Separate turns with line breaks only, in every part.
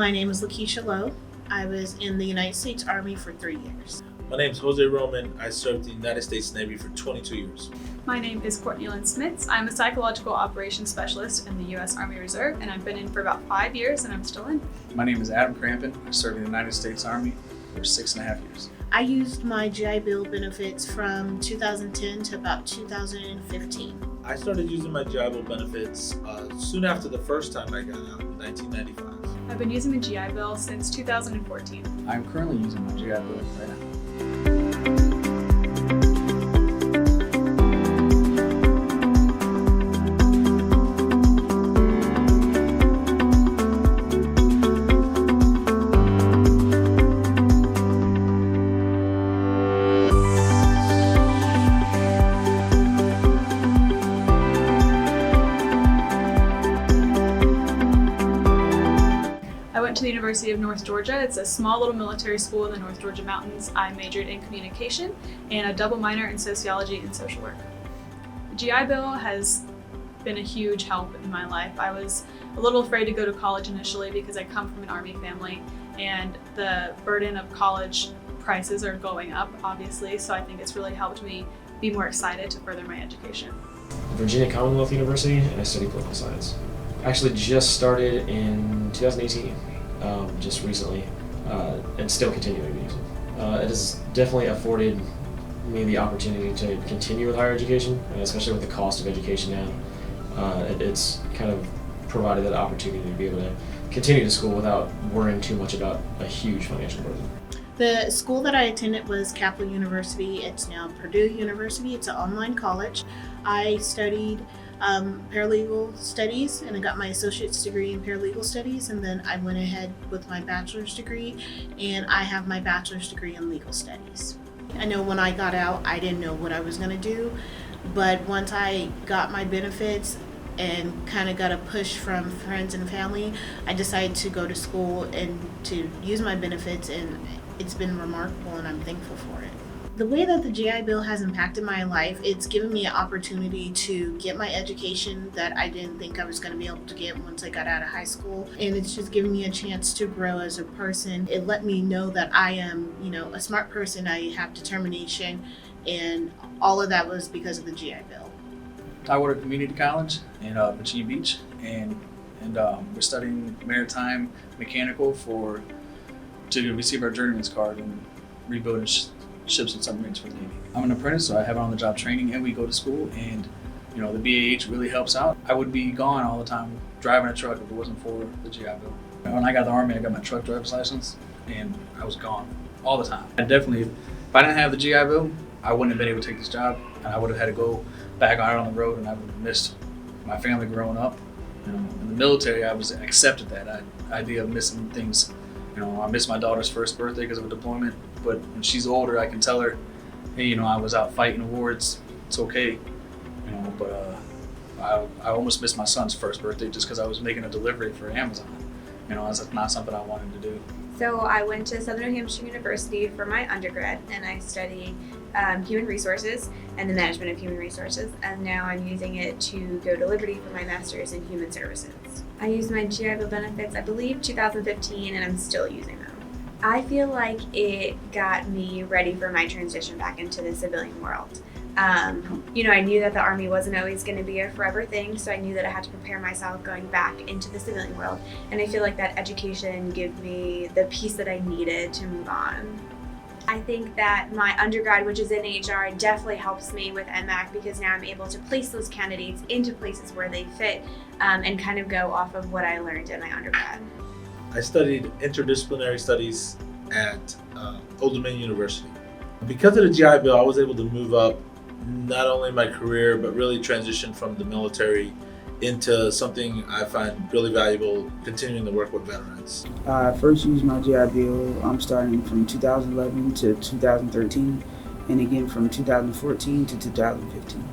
My name is Lakeisha Lowe. I was in the United States Army for 3 years.
My name is Jose Roman. I served the United States Navy for 22 years.
My name is Courtney Lynn Smits. I'm a psychological operations specialist in the U.S. Army Reserve, and I've been in for about 5 years, and I'm still in.
My name is Adam Crampon. I served in the United States Army for 6.5 years.
I used my GI Bill benefits from 2010 to about 2015.
I started using my GI Bill benefits soon after the first time I got out in 1995.
I've been using the GI Bill since 2014.
I'm currently using my GI Bill right now.
I went to the University of North Georgia. It's a small little military school in the North Georgia mountains. I majored in communication and a double minor in sociology and social work. The GI Bill has been a huge help in my life. I was a little afraid to go to college initially because I come from an Army family and the burden of college prices are going up, obviously, so I think it's really helped me be more excited to further my education.
Virginia Commonwealth University, and I study political science. I actually just started in 2018, just recently, and still continuing to use it. It has definitely afforded me the opportunity to continue with higher education, especially with the cost of education now. It's kind of provided that opportunity to be able to continue to school without worrying too much about a huge financial burden.
The school that I attended was Capital University. It's now Purdue University. It's an online college. I studied paralegal studies, and I got my associate's degree in paralegal studies, and then I went ahead with my bachelor's degree, and I have my bachelor's degree in legal studies. I know when I got out, I didn't know what I was going to do, but once I got my benefits and kind of got a push from friends and family, I decided to go to school and to use my benefits, and it's been remarkable, and I'm thankful for it. The way that the GI Bill has impacted my life, it's given me an opportunity to get my education that I didn't think I was going to be able to get once I got out of high school. And it's just given me a chance to grow as a person. It let me know that I am, a smart person. I have determination, and all of that was because of the GI Bill.
I work at community college in Virginia Beach, and we're studying maritime mechanical to receive our journeyman's card and rebuilding ships and submarines for the Navy. I'm an apprentice, so I have on-the-job training, and we go to school, and the BAH really helps out. I would be gone all the time driving a truck if it wasn't for the GI Bill. When I got the Army, I got my truck driver's license, and I was gone all the time. If I didn't have the GI Bill, I wouldn't have been able to take this job, and I would have had to go back out on the road, and I would have missed my family growing up. In the military, I was accepted that idea of missing things. I missed my daughter's first birthday because of a deployment, but when she's older, I can tell her, hey, I was out fighting a war, it's okay, but I almost missed my son's first birthday just because I was making a delivery for Amazon. That's not something I wanted to do.
So I went to Southern New Hampshire University for my undergrad, and I studied human resources and the management of human resources, and now I'm using it to go to Liberty for my master's in human services. I used my GI Bill benefits, I believe, 2015, and I'm still using them. I feel like it got me ready for my transition back into the civilian world. I knew that the Army wasn't always going to be a forever thing, so I knew that I had to prepare myself going back into the civilian world, and I feel like that education gave me the piece that I needed to move on. I think that my undergrad, which is in HR, definitely helps me with MAC because now I'm able to place those candidates into places where they fit and kind of go off of what I learned in my undergrad.
I studied interdisciplinary studies at Old Dominion University. Because of the GI Bill, I was able to move up not only my career, but really transition from the military into something I find really valuable, continuing to work with veterans.
I first used my GI Bill starting from 2011 to 2013, and again from 2014 to 2015.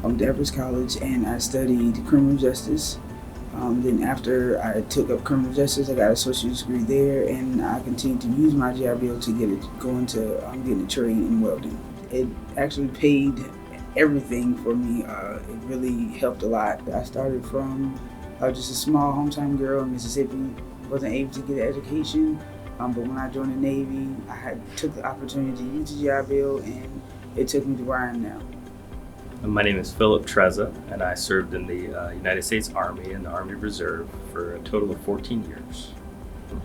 I went to Everest College and I studied criminal justice. Then after I took up criminal justice, I got an associate's degree there, and I continued to use my GI Bill to getting a trade in welding. It actually paid everything for me. It really helped a lot. I started from just a small hometown girl in Mississippi, wasn't able to get an education. But when I joined the Navy, I took the opportunity to use the GI Bill, and it took me to where I am now.
My name is Philip Trezza, and I served in the United States Army and the Army Reserve for a total of 14 years.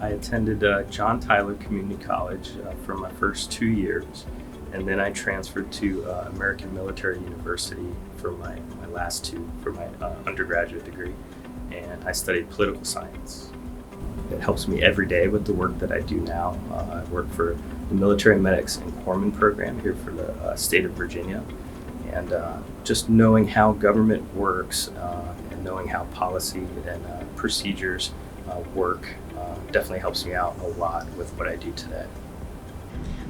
I attended John Tyler Community College for my first 2 years, and then I transferred to American Military University for my last two, for my undergraduate degree, and I studied political science. It helps me every day with the work that I do now. I work for the Military Medics and Corpsmen program here for the state of Virginia. And just knowing how government works and knowing how policy and procedures work definitely helps me out a lot with what I do today.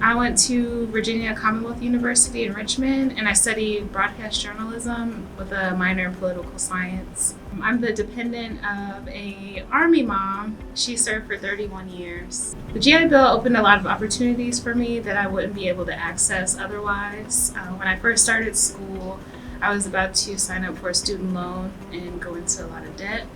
I went to Virginia Commonwealth University in Richmond, and I studied broadcast journalism with a minor in political science. I'm the dependent of an Army mom. She served for 31 years. The GI Bill opened a lot of opportunities for me that I wouldn't be able to access otherwise. When I first started school, I was about to sign up for a student loan and go into a lot of debt.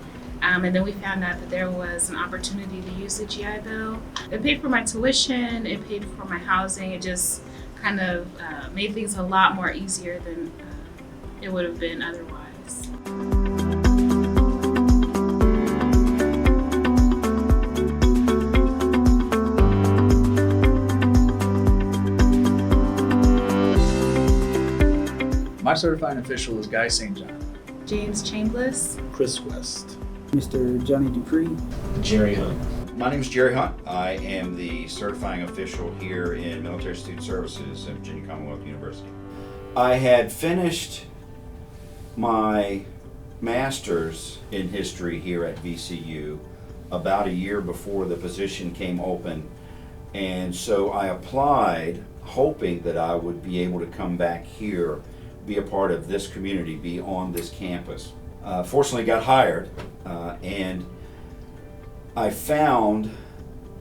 And then we found out that there was an opportunity to use the GI Bill. It paid for my tuition, it paid for my housing, it just kind of made things a lot more easier than it would have been otherwise.
My certifying official is Guy St. John.
James Chambliss.
Chris West.
Mr. Johnny Dupree.
Jerry Hunt.
My name is Jerry Hunt. I am the certifying official here in Military Student Services at Virginia Commonwealth University. I had finished my master's in history here at VCU about a year before the position came open, and so I applied hoping that I would be able to come back here, be a part of this community, be on this campus. Fortunately got hired, and I found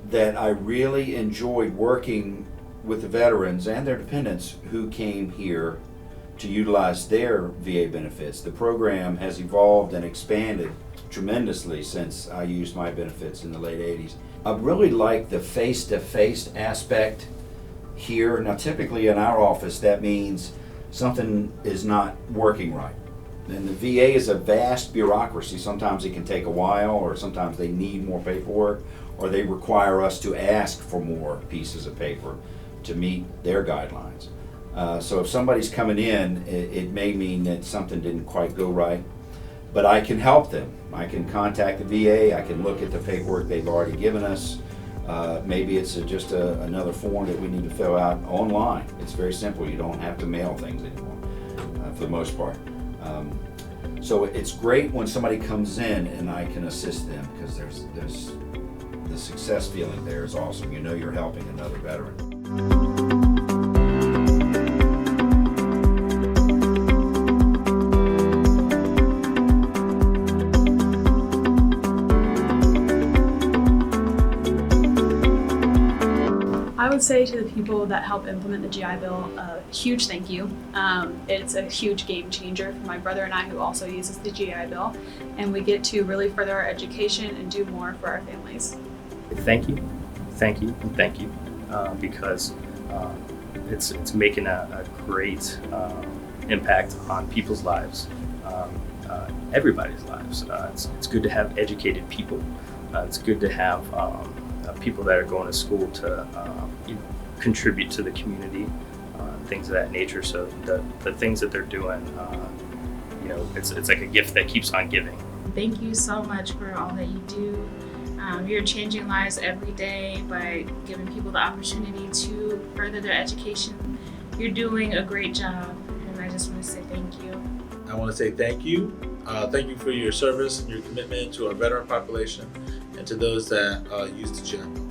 that I really enjoyed working with the veterans and their dependents who came here to utilize their VA benefits. The program has evolved and expanded tremendously since I used my benefits in the late 80s. I really like the face-to-face aspect here. Now typically in our office that means something is not working right. And the VA is a vast bureaucracy. Sometimes it can take a while, or sometimes they need more paperwork, or they require us to ask for more pieces of paper to meet their guidelines. So if somebody's coming in, it may mean that something didn't quite go right, but I can help them. I can contact the VA, I can look at the paperwork they've already given us. Maybe it's just another form that we need to fill out online. It's very simple. You don't have to mail things anymore, for the most part. So it's great when somebody comes in and I can assist them, because there's the success feeling there is awesome. You know you're helping another veteran.
I would say to the people that help implement the GI Bill, a huge thank you. It's a huge game changer for my brother and I, who also uses the GI Bill, and we get to really further our education and do more for our families.
Thank you, and thank you, because it's making a great impact on people's lives, everybody's lives. It's good to have educated people. It's good to have people that are going to school to contribute to the community, things of that nature. So the things that they're doing, it's like a gift that keeps on giving.
Thank you so much for all that you do. You're changing lives every day by giving people the opportunity to further their education. You're doing a great job, and I just want to say thank you.
I want to say thank you. Thank you for your service and your commitment to our veteran population and to those that use the GI Bill.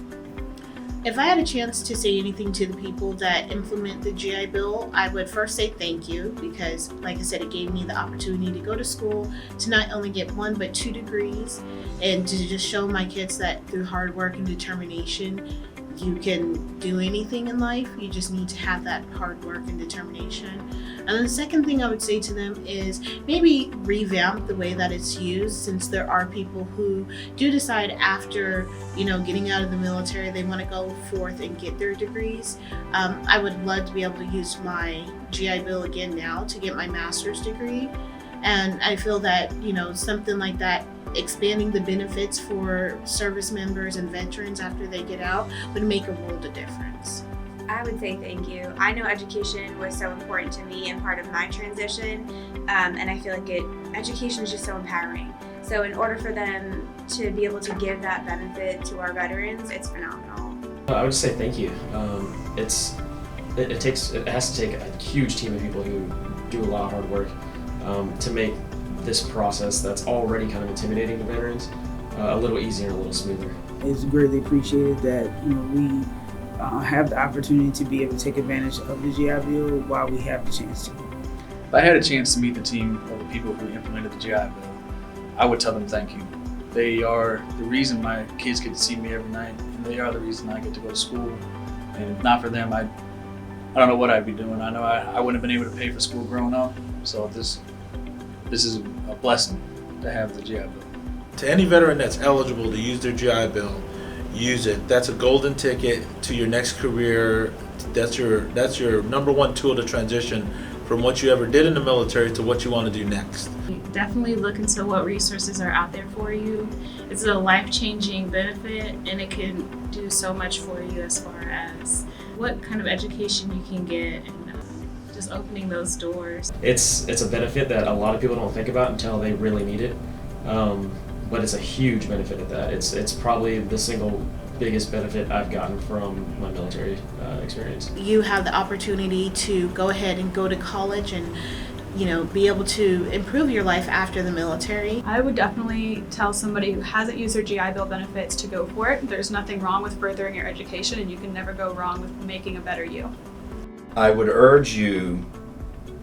If I had a chance to say anything to the people that implement the GI Bill, I would first say thank you, because like I said, it gave me the opportunity to go to school to not only get 1 but 2 degrees, and to just show my kids that through hard work and determination, you can do anything in life. You just need to have that hard work and determination. And then the second thing I would say to them is maybe revamp the way that it's used, since there are people who do decide after, getting out of the military, they want to go forth and get their degrees. I would love to be able to use my GI Bill again now to get my master's degree. And I feel that, something like that, expanding the benefits for service members and veterans after they get out, would make a world of difference.
I would say thank you. I know education was so important to me and part of my transition, and I feel like education is just so empowering. So in order for them to be able to give that benefit to our veterans, it's phenomenal.
I would just say thank you. It has to take a huge team of people who do a lot of hard work to make this process that's already kind of intimidating to veterans a little easier and a little smoother.
It's greatly appreciated that we have the opportunity to be able to take advantage of the GI Bill while we have the chance to.
If I had a chance to meet the team of the people who implemented the GI Bill, I would tell them thank you. They are the reason my kids get to see me every night, and they are the reason I get to go to school. And if not for them, I don't know what I'd be doing. I know I wouldn't have been able to pay for school growing up. So this is a blessing to have the GI Bill.
To any veteran that's eligible to use their GI Bill, use it. That's a golden ticket to your next career. That's your number one tool to transition from what you ever did in the military to what you want to do next.
Definitely look into what resources are out there for you. It's a life-changing benefit, and it can do so much for you as far as what kind of education you can get, and just opening those doors.
It's a benefit that a lot of people don't think about until they really need it, but it's a huge benefit at that. It's probably the single biggest benefit I've gotten from my military experience.
You have the opportunity to go ahead and go to college and be able to improve your life after the military.
I would definitely tell somebody who hasn't used their GI Bill benefits to go for it. There's nothing wrong with furthering your education, and you can never go wrong with making a better you.
I would urge you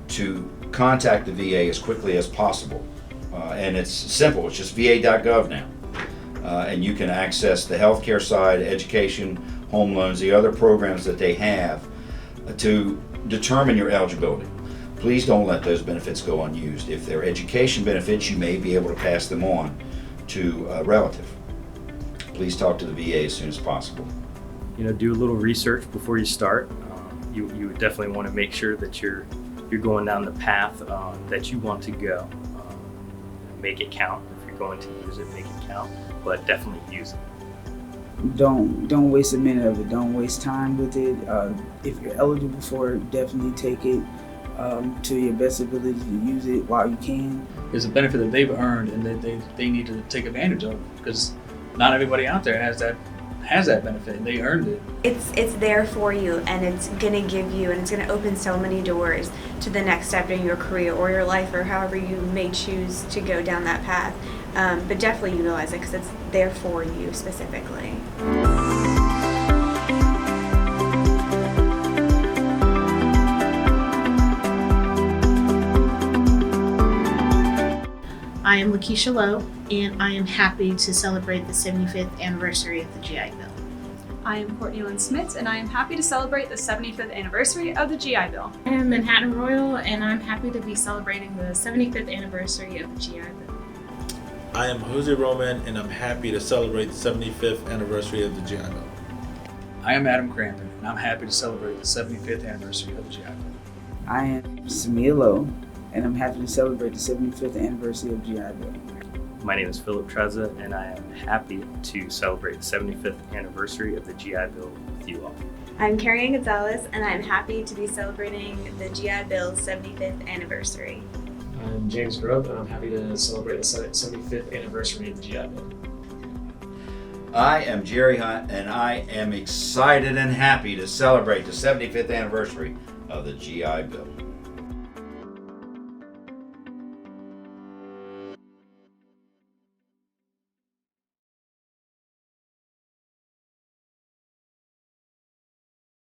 to contact the VA as quickly as possible. And it's simple, it's just va.gov now. And you can access the healthcare side, education, home loans, the other programs that they have to determine your eligibility. Please don't let those benefits go unused. If they're education benefits, you may be able to pass them on to a relative. Please talk to the VA as soon as possible.
Do a little research before you start. You would definitely want to make sure that you're going down the path that you want to go. Make it count. If you're going to use it, make it count. But definitely use it.
Don't waste a minute of it. Don't waste time with it. If you're eligible for it, definitely take it to your best ability to use it while you can.
It's a benefit that they've earned and that they need to take advantage of, because not everybody out there has that benefit, and they earned it.
It's there for you, and it's gonna give you, and it's gonna open so many doors to the next step in your career or your life, or however you may choose to go down that path. But definitely utilize it because it's there for you specifically.
I am Lakeisha Lowe, and I am happy to celebrate the 75th anniversary of the GI Bill.
I am Courtney Lynn Smits, and I am happy to celebrate the 75th anniversary of the GI Bill.
I am Manhattan Royal, and I'm happy to be celebrating the 75th anniversary of the GI Bill.
I am Jose Roman, and I'm happy to celebrate the 75th anniversary of the GI Bill.
I am Adam Crampton, and I'm happy to celebrate the 75th anniversary of the GI Bill.
I am Samia Lowe, and I'm happy to celebrate the 75th anniversary of GI Bill.
My name is Philip Trezza, and I am happy to celebrate the 75th anniversary of the GI Bill with you all.
I'm Carrie Ann Gonzalez, and I'm happy to be celebrating the GI Bill's 75th anniversary.
I'm James Grubb, and I'm happy to celebrate the 75th anniversary of the GI Bill.
I am Jerry Hunt, and I am excited and happy to celebrate the 75th anniversary of the GI Bill.